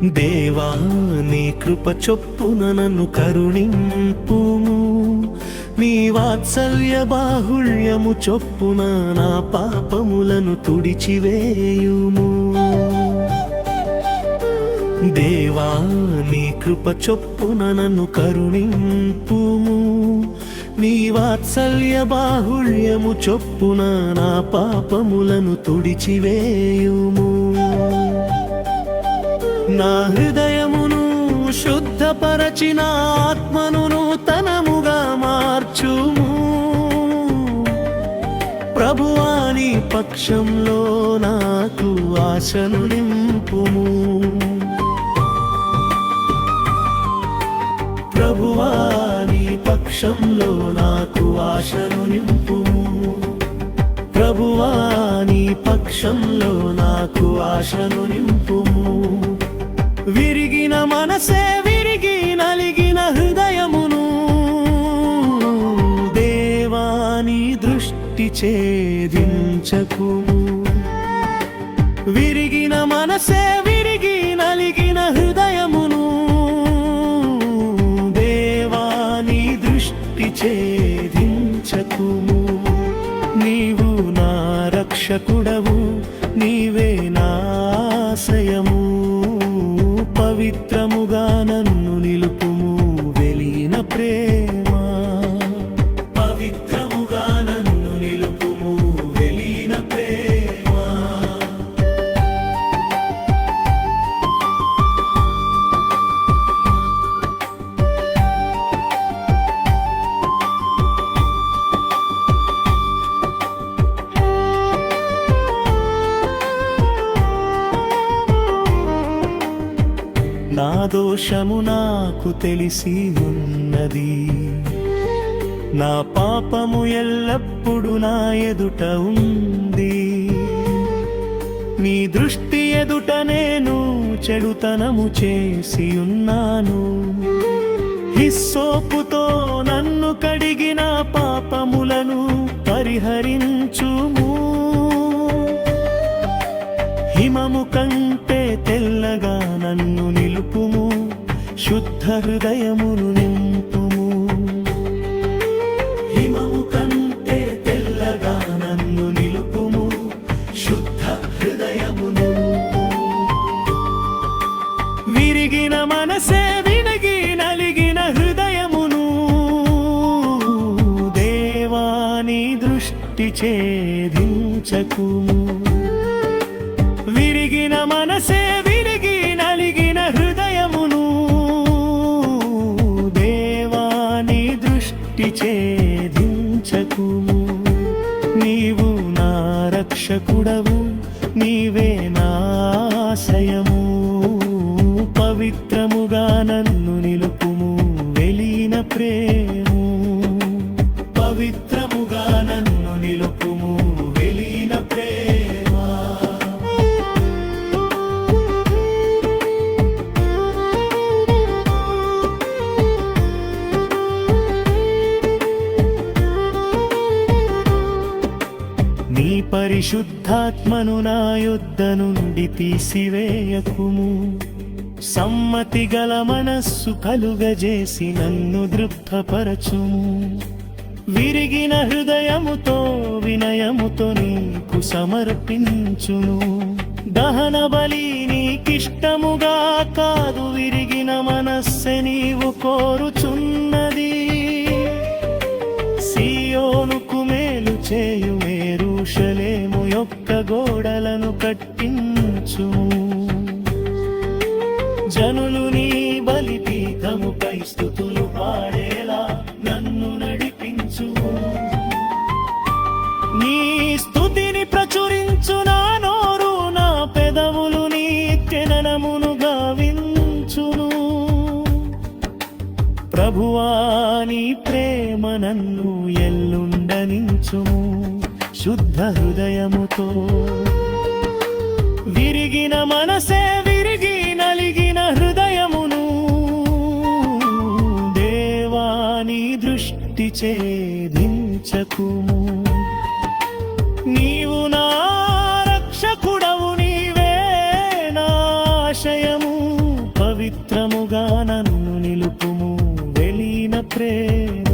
దేవా నీ కృప చొప్పున నన్ను కరుణింపుము, నీ వాత్సల్య బాహుళ్యము చొప్పున నా పాపములను తుడిచివేయుము. దేవా నీ కృప చొప్పున నన్ను కరుణింపుము, నీ వాత్సల్య బాహుళ్యము చొప్పున నా పాపములను తుడిచివేయుము. నా హృదయమును శుద్ధపరచిన ఆత్మను నూతనముగా మార్చుము. ప్రభువా నీ పక్షంలో నాకు ఆశను నింపుము. ప్రభువా నీ పక్షంలో నాకు ఆశను నింపుము. ప్రభువా నీ పక్షంలో నాకు ఆశను నింపుము. విరిగిన మనసే విరిగి నలిగిన హృదయమును దేవా నీ దృష్టి ఛేదించకుము. విరిగిన మనసే విరిగి నలిగిన హృదయమును దేవా నీ దృష్టి ఛేదించకుము. నీవు నా రక్షకుడవు, నీవే నా ఆశ్రయము. పవిత్రముగా నన్ను నిలుపుము వెలిగిన ప్రేమ. పవిత్రముగా నన్ను నిలుపుము వెలిగిన ప్రేమ. నా దోషము నాకు తెలిసి ఉన్నది, నా పాపము ఎల్లప్పుడు నా ఎదుట ఉంది. నీ దృష్టి ఎదుట నేను చెడుతనము చేసి ఉన్నాను. హిస్సోపుతో నన్ను కడిగిన పాపములను పరిహరించుము. హిమము కంటే తెల్లగా నన్ను నిలుపుము, శుద్ధ హృదయమును నింపుము. హిమము కంటే తెల్లగా నన్ను నిలుపుము, శుద్ధ హృదయమును. విరిగిన మనసే విరిగి నలిగిన హృదయమును దేవా నీ దృష్టి ఛేదించకుము. విరిగిన మనసే విరిగి నలిగిన హృదయమును దేవా నీ దృష్టి ఛేదించకుము. నీవు నా రక్షకుడవు, నీవే నా ఆశ్రయము. పవిత్రముగా నన్ను నిలుపుము వెలిగిన ప్రేమ. పవిత్రముగా నన్ను నిలుపుము వెలిగిన ప్రేమ. నీ పరిశుద్ధాత్మను నా యొద్ద నుండి తీసివేయకుము. సమ్మతి గల మనస్సు కలుగజేసి నన్ను దృప్తపరచుము. విరిగిన హృదయముతో వినయముతో నీకు సమర్పించును. దహన బలి నీకిష్టముగా కాదు, విరిగిన మనస్సె నీవు కోరుచున్నది. సియోనుకు మేలు చేయు యెరూషలేము యొక్క గోడలను కట్టించుము. జనులు నీ బలిపీఠముపై స్తుతులు పాడేలా నన్ను నడిపించుము. నీ స్తుతిని ప్రచురించు నా నోరు, నా పెదవులు నీ కెననమును గావించును. ప్రభువా నీ ప్రేమ నన్ను ఎల్లుండనించుము శుద్ధ హృదయముతో. విరిగిన మనసే విరిగి నలిగిన హృదయమును దేవా నీ దృష్టి ఛేదించకుము. నీవు నా రక్షకుడవు, నీవే నా ఆశ్రయము. స్థిరముగా నన్ను నిలుపుము వెలిన ప్రేమ